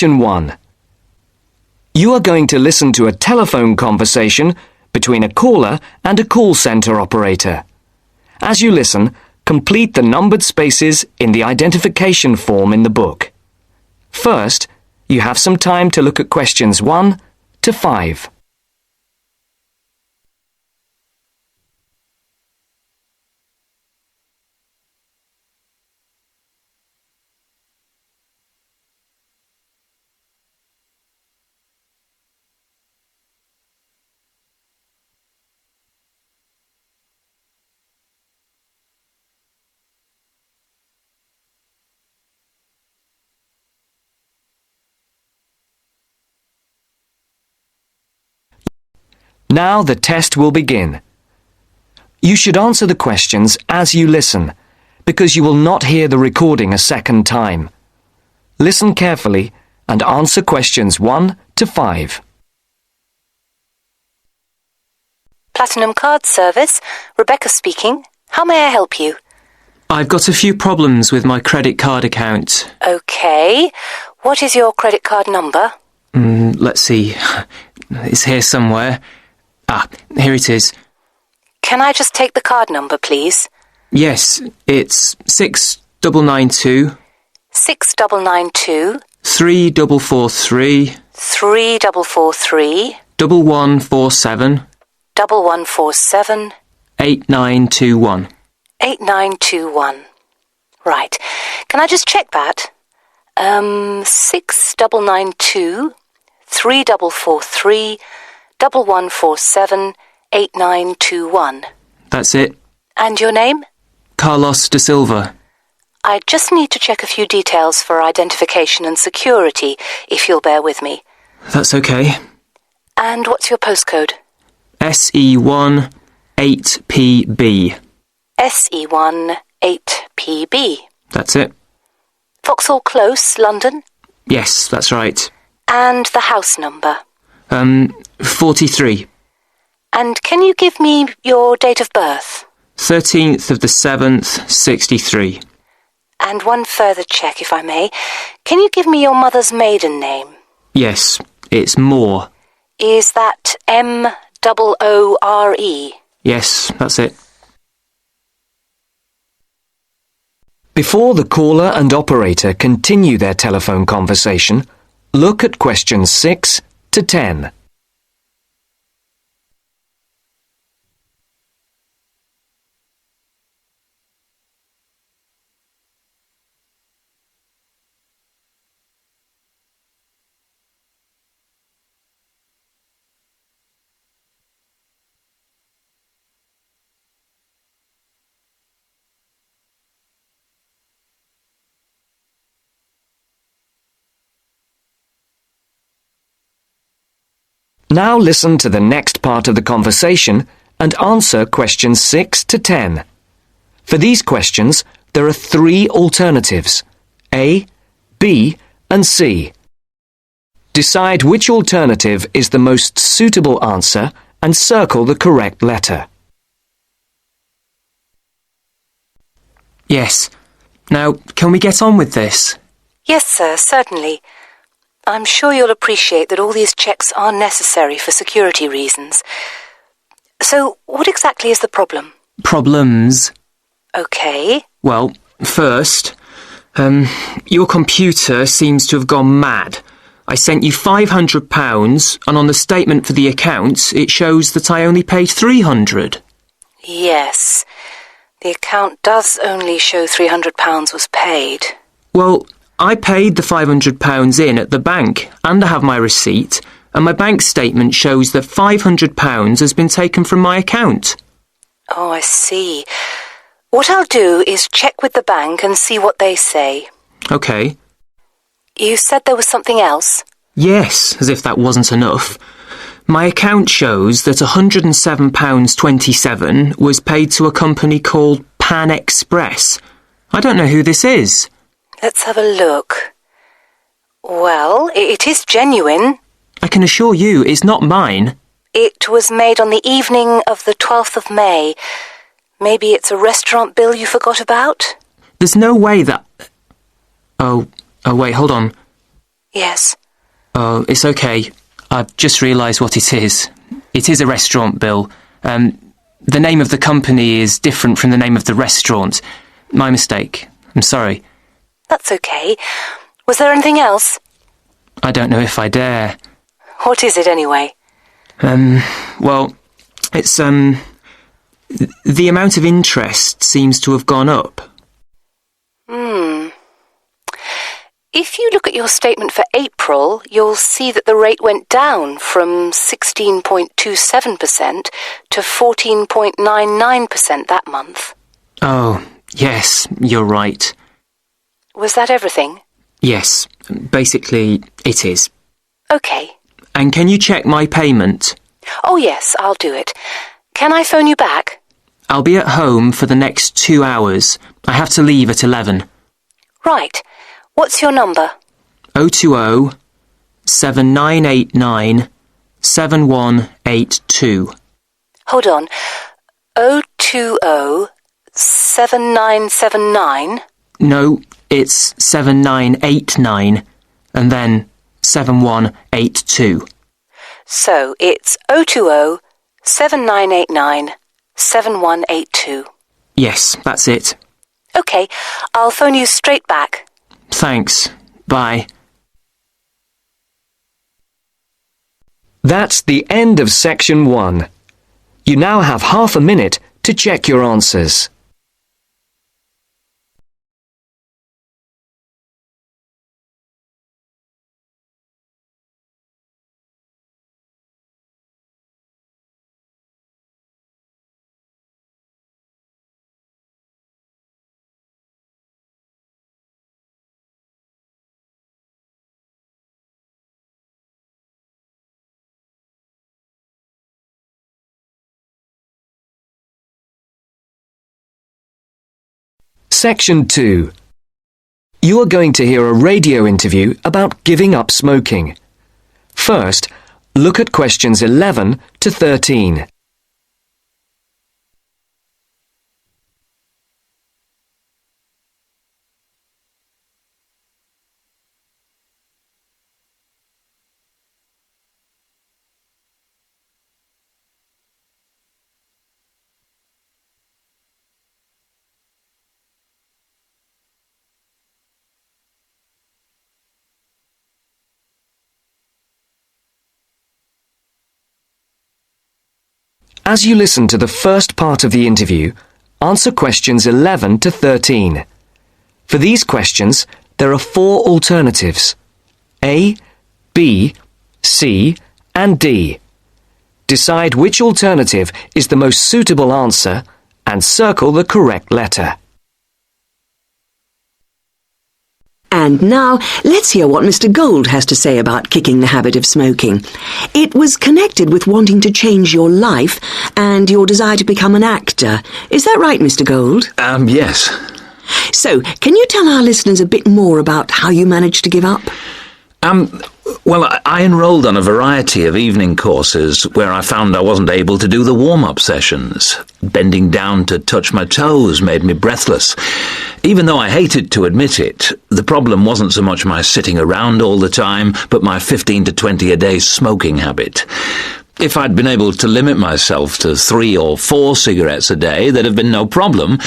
Question 1. You are going to listen to a telephone conversation between a caller and a call centre operator. As you listen, complete the numbered spaces in the identification form in the book. First, you have some time to look at questions 1 to 5. Now the test will begin. You should answer the questions as you listen, because you will not hear the recording a second time. Listen carefully and answer questions 1 to 5. Platinum Card Service, Rebecca speaking. How may I help you? I've got a few problems with my credit card account. Okay. What is your credit card number? Let's see. It's here somewhere. Here it is. Can I just take the card number, please? Yes, it's 6992 6992 3443 3443 1147 1147 8921. 8921. Right. Can I just check that? 6992 3443 1147 8921. That's it. And your name? Carlos de Silva. I just need to check a few details for identification and security, if you'll bear with me. That's okay. And what's your postcode? SE1 8PB. SE1 8PB. That's it. Vauxhall Close, London? Yes, that's right. And the house number? 43. And can you give me your date of birth? 13th of the 7th, 63. And one further check, if I may. Can you give me your mother's maiden name? Yes, it's Moore. Is that M-O-O-R-E? Yes, that's it. Before the caller and operator continue their telephone conversation, look at questions 6 to 10. Now listen to the next part of the conversation and answer questions 6 to 10. For these questions, there are 3 alternatives: A, B, and C. Decide which alternative is the most suitable answer and circle the correct letter. Yes. Now, can we get on with this? Yes, sir, certainly. I'm sure you'll appreciate that all these checks are necessary for security reasons. So, what exactly is the problem? Problems? Okay. Well, first, your computer seems to have gone mad. I sent you £500 and on the statement for the account it shows that I only paid £300. Yes. The account does only show £300 was paid. Well, I paid the £500 in at the bank and I have my receipt, and my bank statement shows that £500 has been taken from my account. Oh, I see. What I'll do is check with the bank and see what they say. OK. You said there was something else? Yes, as if that wasn't enough. My account shows that £107.27 was paid to a company called Pan Express. I don't know who this is. Let's have a look. Well, it is genuine. I can assure you it's not mine. It was made on the evening of the 12th of May. Maybe it's a restaurant bill you forgot about? There's no way that... Oh, wait, hold on. Yes. Oh, it's okay. I've just realised what it is. It is a restaurant bill. The name of the company is different from the name of the restaurant. My mistake. I'm sorry. That's okay. Was there anything else? I don't know if I dare. What is it anyway? Well, it's, the amount of interest seems to have gone up. If you look at your statement for April, you'll see that the rate went down from 16.27% to 14.99% that month. Oh, yes, you're right. Was that everything? Yes, basically, it is. Okay. And can you check my payment? Oh yes, I'll do it. Can I phone you back? I'll be at home for the next 2 hours. I have to leave at 11. Right. What's your number? 020 7989 7182. Hold on. 020 7979? No, it's 7989 and then 7182. So it's 020 7989 7182. Yes, that's it. Okay, I'll phone you straight back. Thanks. Bye. That's the end of section 1. You now have half a minute to check your answers. Section 2. You are going to hear a radio interview about giving up smoking. First, look at questions 11 to 13. As you listen to the first part of the interview, answer questions 11 to 13. For these questions, there are 4 alternatives: A, B, C, and D. Decide which alternative is the most suitable answer and circle the correct letter. And now, let's hear what Mr. Gold has to say about kicking the habit of smoking. It was connected with wanting to change your life and your desire to become an actor. Is that right, Mr. Gold? Yes. So, can you tell our listeners a bit more about how you managed to give up? Well, I enrolled on a variety of evening courses where I found I wasn't able to do the warm-up sessions. Bending down to touch my toes made me breathless. Even though I hated to admit it, the problem wasn't so much my sitting around all the time, but my 15 to 20 a day smoking habit. If I'd been able to limit myself to 3 or 4 cigarettes a day, there'd have been no problem,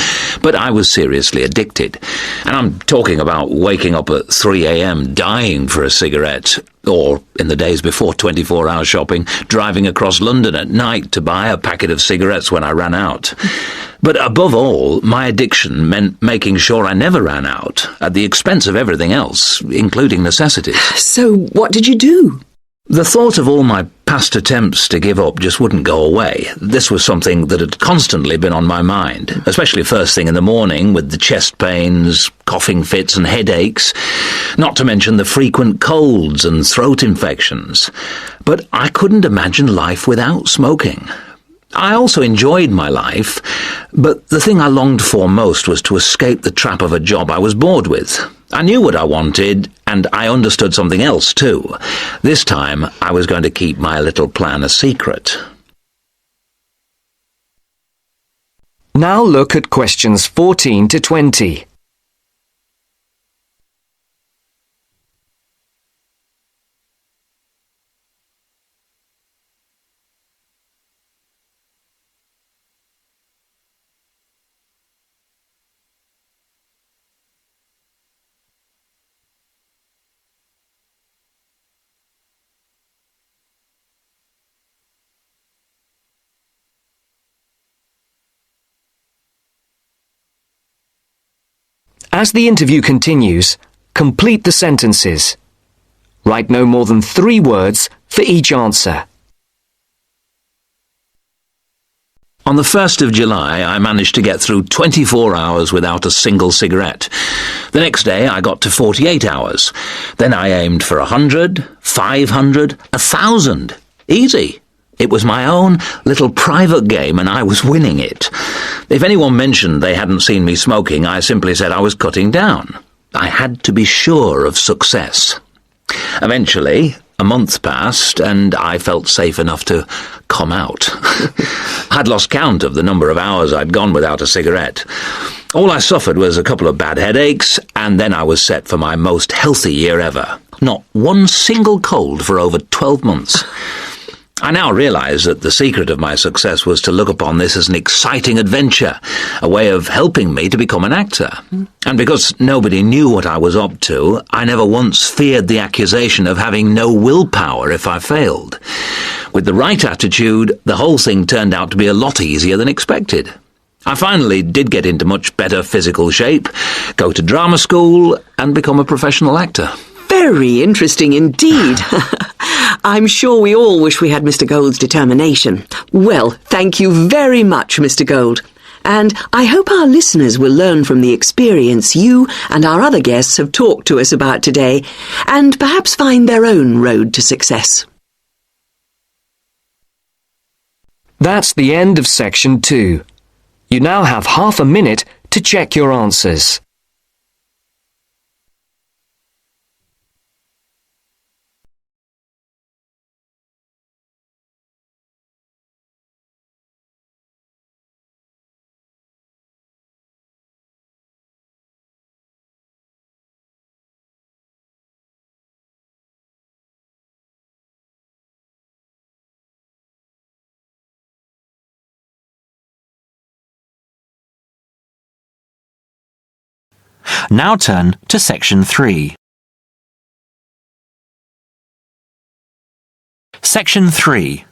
but I was seriously addicted. And I'm talking about waking up at 3 a.m. dying for a cigarette, or, in the days before 24-hour shopping, driving across London at night to buy a packet of cigarettes when I ran out. But above all, my addiction meant making sure I never ran out, at the expense of everything else, including necessities. So, what did you do? The thought of all my past attempts to give up just wouldn't go away. This was something that had constantly been on my mind, especially first thing in the morning with the chest pains, coughing fits and headaches, not to mention the frequent colds and throat infections. But I couldn't imagine life without smoking. I also enjoyed my life, but the thing I longed for most was to escape the trap of a job I was bored with. I knew what I wanted, and I understood something else too. This time, I was going to keep my little plan a secret. Now look at questions 14 to 20. As the interview continues, complete the sentences. Write no more than 3 words for each answer. On the 1st of July, I managed to get through 24 hours without a single cigarette. The next day, I got to 48 hours. Then I aimed for 100, 500, 1,000. Easy. It was my own little private game and I was winning it. If anyone mentioned they hadn't seen me smoking, I simply said I was cutting down. I had to be sure of success. Eventually, a month passed and I felt safe enough to come out. I'd lost count of the number of hours I'd gone without a cigarette. All I suffered was a couple of bad headaches, and then I was set for my most healthy year ever. Not one single cold for over 12 months. I now realise that the secret of my success was to look upon this as an exciting adventure, a way of helping me to become an actor. And because nobody knew what I was up to, I never once feared the accusation of having no willpower if I failed. With the right attitude, the whole thing turned out to be a lot easier than expected. I finally did get into much better physical shape, go to drama school, and become a professional actor. Very interesting indeed. I'm sure we all wish we had Mr. Gold's determination. Well, thank you very much, Mr. Gold. And I hope our listeners will learn from the experience you and our other guests have talked to us about today, and perhaps find their own road to success. That's the end of section 2. You now have half a minute to check your answers. Now turn to section 3. Section 3.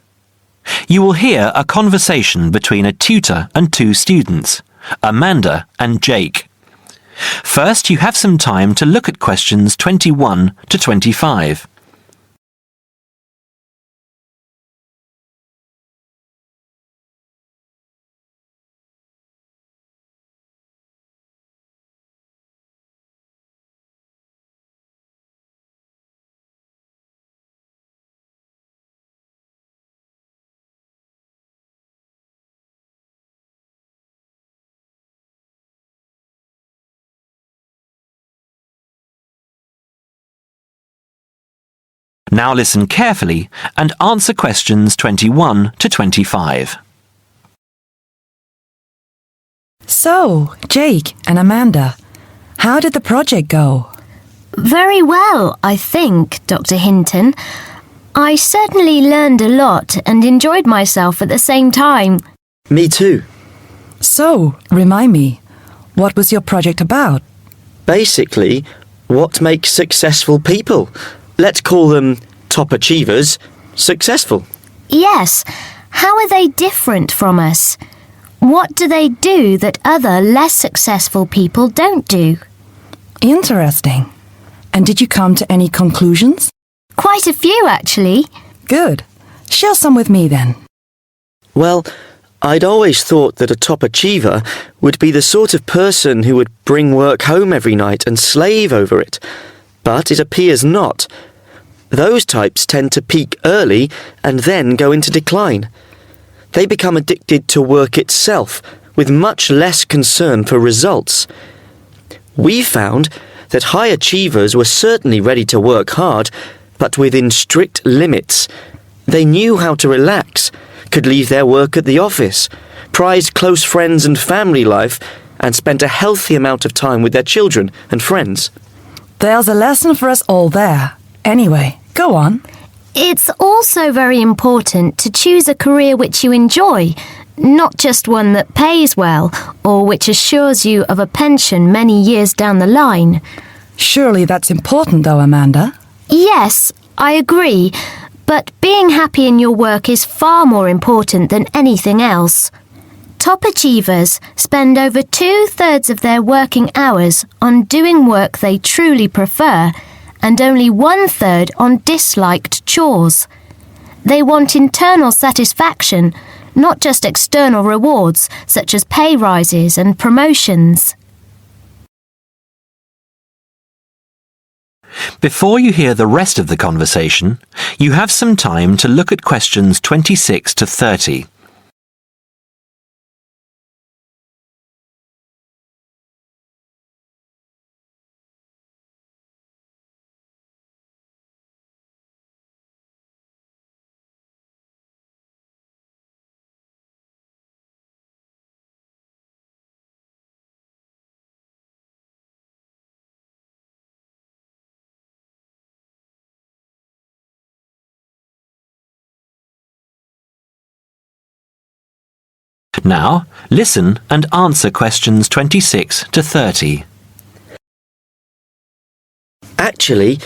You will hear a conversation between a tutor and 2 students, Amanda and Jake. First, you have some time to look at questions 21 to 25. Now listen carefully and answer questions 21 to 25. So, Jake and Amanda, how did the project go? Very well, I think, Dr. Hinton. I certainly learned a lot and enjoyed myself at the same time. Me too. So, remind me, what was your project about? Basically, what makes successful people? Let's call them top achievers successful. Yes. How are they different from us? What do they do that other less successful people don't do? Interesting. And did you come to any conclusions? Quite a few, actually. Good. Share some with me then. Well, I'd always thought that a top achiever would be the sort of person who would bring work home every night and slave over it. But it appears not. Those types tend to peak early and then go into decline. They become addicted to work itself, with much less concern for results. We found that high achievers were certainly ready to work hard, but within strict limits. They knew how to relax, could leave their work at the office, prized close friends and family life, and spent a healthy amount of time with their children and friends. There's a lesson for us all there. Anyway, go on. It's also very important to choose a career which you enjoy, not just one that pays well or which assures you of a pension many years down the line. Surely that's important though, Amanda. Yes, I agree, but being happy in your work is far more important than anything else. Top achievers spend over 2/3 of their working hours on doing work they truly prefer and only 1/3 on disliked chores. They want internal satisfaction, not just external rewards such as pay rises and promotions. Before you hear the rest of the conversation, you have some time to look at questions 26 to 30. Now, listen and answer questions 26 to 30. Actually,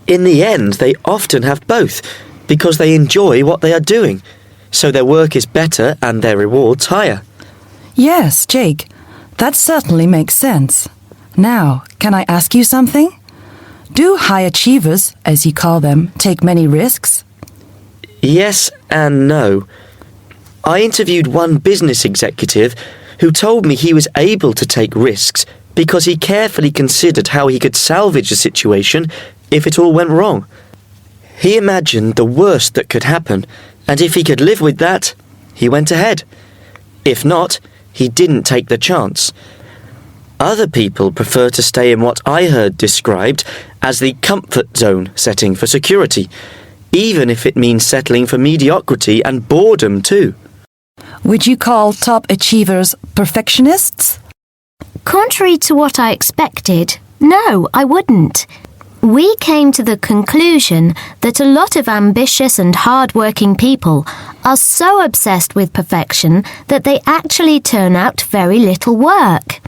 in the end, they often have both, because they enjoy what they are doing, so their work is better and their rewards higher. Yes, Jake, that certainly makes sense. Now, can I ask you something? Do high achievers, as you call them, take many risks? Yes and no. I interviewed one business executive who told me he was able to take risks because he carefully considered how he could salvage a situation if it all went wrong. He imagined the worst that could happen, and if he could live with that, he went ahead. If not, he didn't take the chance. Other people prefer to stay in what I heard described as the comfort zone setting for security, even if it means settling for mediocrity and boredom too. Would you call top achievers perfectionists? Contrary to what I expected, no, I wouldn't. We came to the conclusion that a lot of ambitious and hard-working people are so obsessed with perfection that they actually turn out very little work.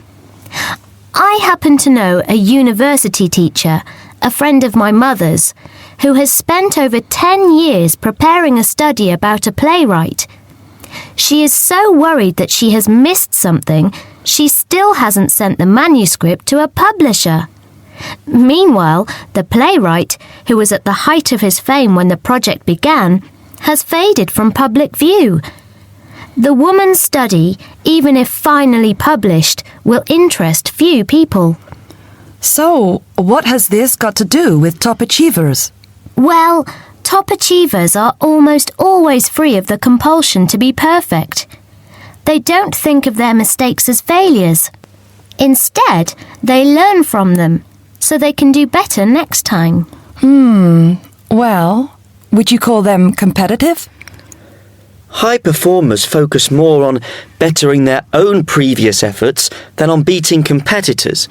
I happen to know a university teacher, a friend of my mother's, who has spent over 10 years preparing a study about a playwright. She is so worried that she has missed something, she still hasn't sent the manuscript to a publisher. Meanwhile, the playwright, who was at the height of his fame when the project began, has faded from public view. The woman's study, even if finally published, will interest few people. So, what has this got to do with top achievers? Well, top achievers are almost always free of the compulsion to be perfect. They don't think of their mistakes as failures. Instead, they learn from them, so they can do better next time. Well, would you call them competitive? High performers focus more on bettering their own previous efforts than on beating competitors.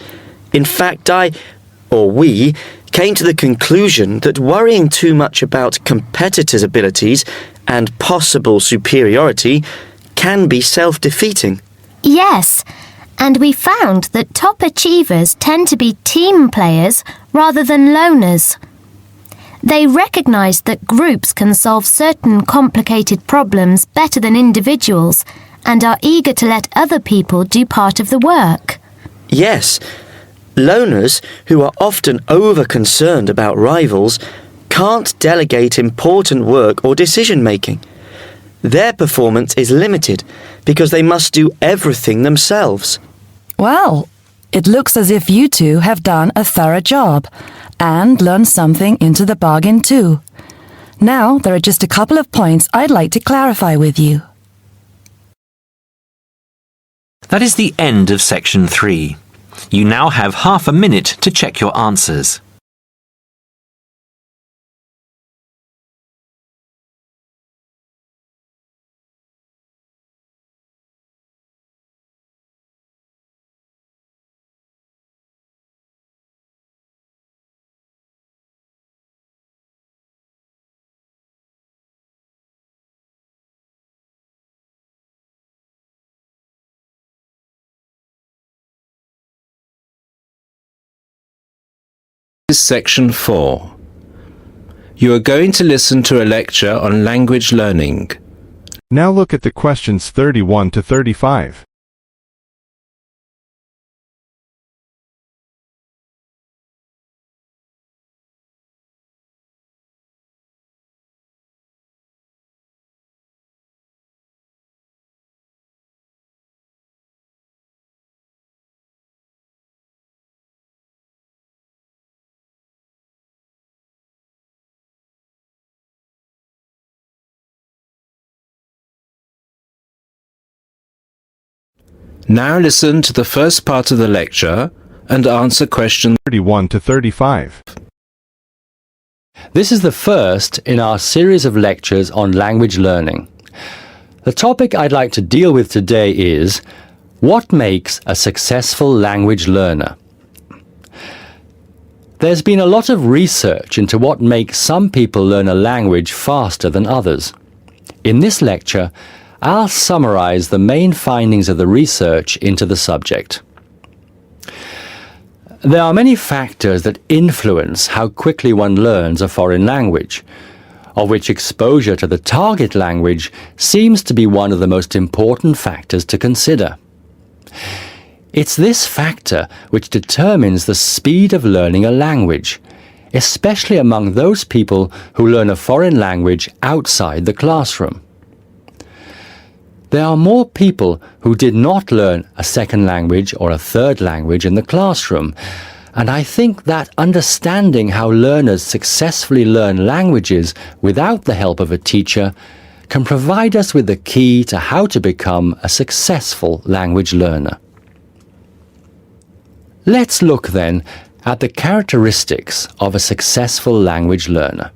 In fact, we came to the conclusion that worrying too much about competitors' abilities and possible superiority can be self-defeating. Yes, and we found that top achievers tend to be team players rather than loners. They recognise that groups can solve certain complicated problems better than individuals and are eager to let other people do part of the work. Yes, loners, who are often over-concerned about rivals, can't delegate important work or decision-making. Their performance is limited because they must do everything themselves. Well, it looks as if you two have done a thorough job and learned something into the bargain too. Now, there are just a couple of points I'd like to clarify with you. That is the end of section 3. You now have half a minute to check your answers. This is section 4. You are going to listen to a lecture on language learning. Now look at the questions 31 to 35. Now listen to the first part of the lecture and answer questions 31 to 35. This is the first in our series of lectures on language learning. The topic I'd like to deal with today is what makes a successful language learner? There's been a lot of research into what makes some people learn a language faster than others. In this lecture, I'll summarize the main findings of the research into the subject. There are many factors that influence how quickly one learns a foreign language, of which exposure to the target language seems to be one of the most important factors to consider. It's this factor which determines the speed of learning a language, especially among those people who learn a foreign language outside the classroom. There are more people who did not learn a second language or a third language in the classroom, and I think that understanding how learners successfully learn languages without the help of a teacher can provide us with the key to how to become a successful language learner. Let's look then at the characteristics of a successful language learner.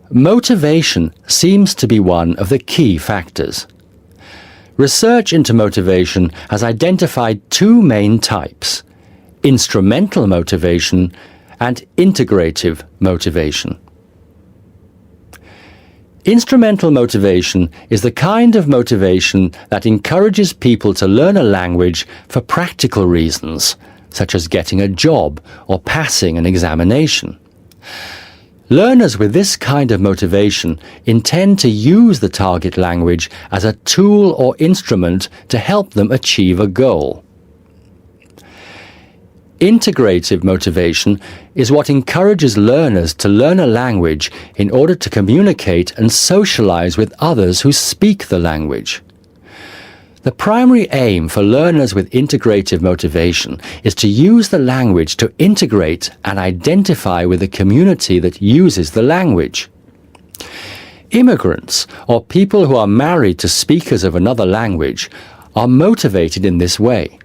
Motivation seems to be one of the key factors. Research into motivation has identified two main types: instrumental motivation and integrative motivation. Instrumental motivation is the kind of motivation that encourages people to learn a language for practical reasons, such as getting a job or passing an examination. Learners with this kind of motivation intend to use the target language as a tool or instrument to help them achieve a goal. Integrative motivation is what encourages learners to learn a language in order to communicate and socialize with others who speak the language. The primary aim for learners with integrative motivation is to use the language to integrate and identify with the community that uses the language. Immigrants, or people who are married to speakers of another language, are motivated in this way.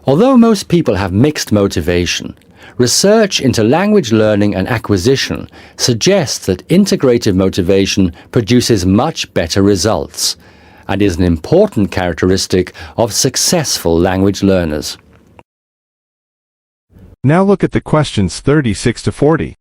Although most people have mixed motivation, research into language learning and acquisition suggests that integrative motivation produces much better results and is an important characteristic of successful language learners. Now look at the questions 36 to 40.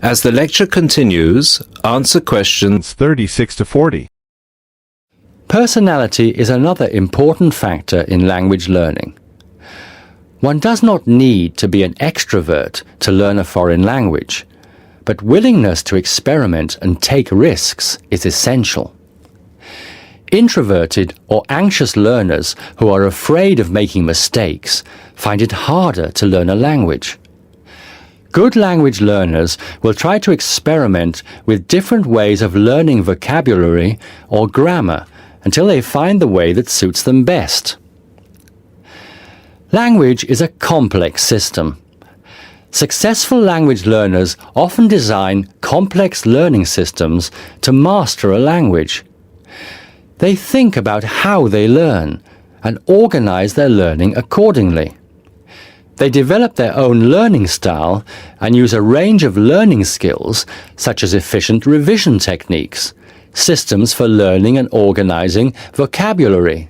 As the lecture continues, answer questions 36 to 40. Personality is another important factor in language learning. One does not need to be an extrovert to learn a foreign language, but willingness to experiment and take risks is essential. Introverted or anxious learners who are afraid of making mistakes find it harder to learn a language. Good language learners will try to experiment with different ways of learning vocabulary or grammar until they find the way that suits them best. Language is a complex system. Successful language learners often design complex learning systems to master a language. They think about how they learn and organize their learning accordingly. They develop their own learning style and use a range of learning skills, such as efficient revision techniques, systems for learning and organizing vocabulary,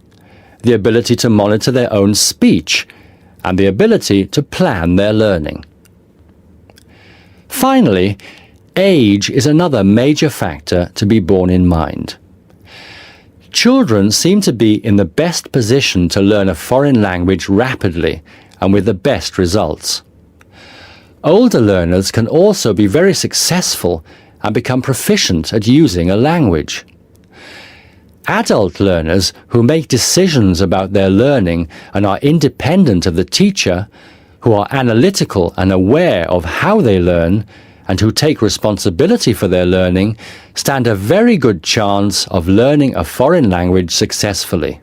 the ability to monitor their own speech, and the ability to plan their learning. Finally, age is another major factor to be borne in mind. Children seem to be in the best position to learn a foreign language rapidly and with the best results. Older learners can also be very successful and become proficient at using a language. Adult learners who make decisions about their learning and are independent of the teacher, who are analytical and aware of how they learn, and who take responsibility for their learning, stand a very good chance of learning a foreign language successfully.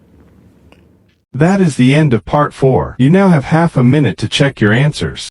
That is the end of part 4. You now have half a minute to check your answers.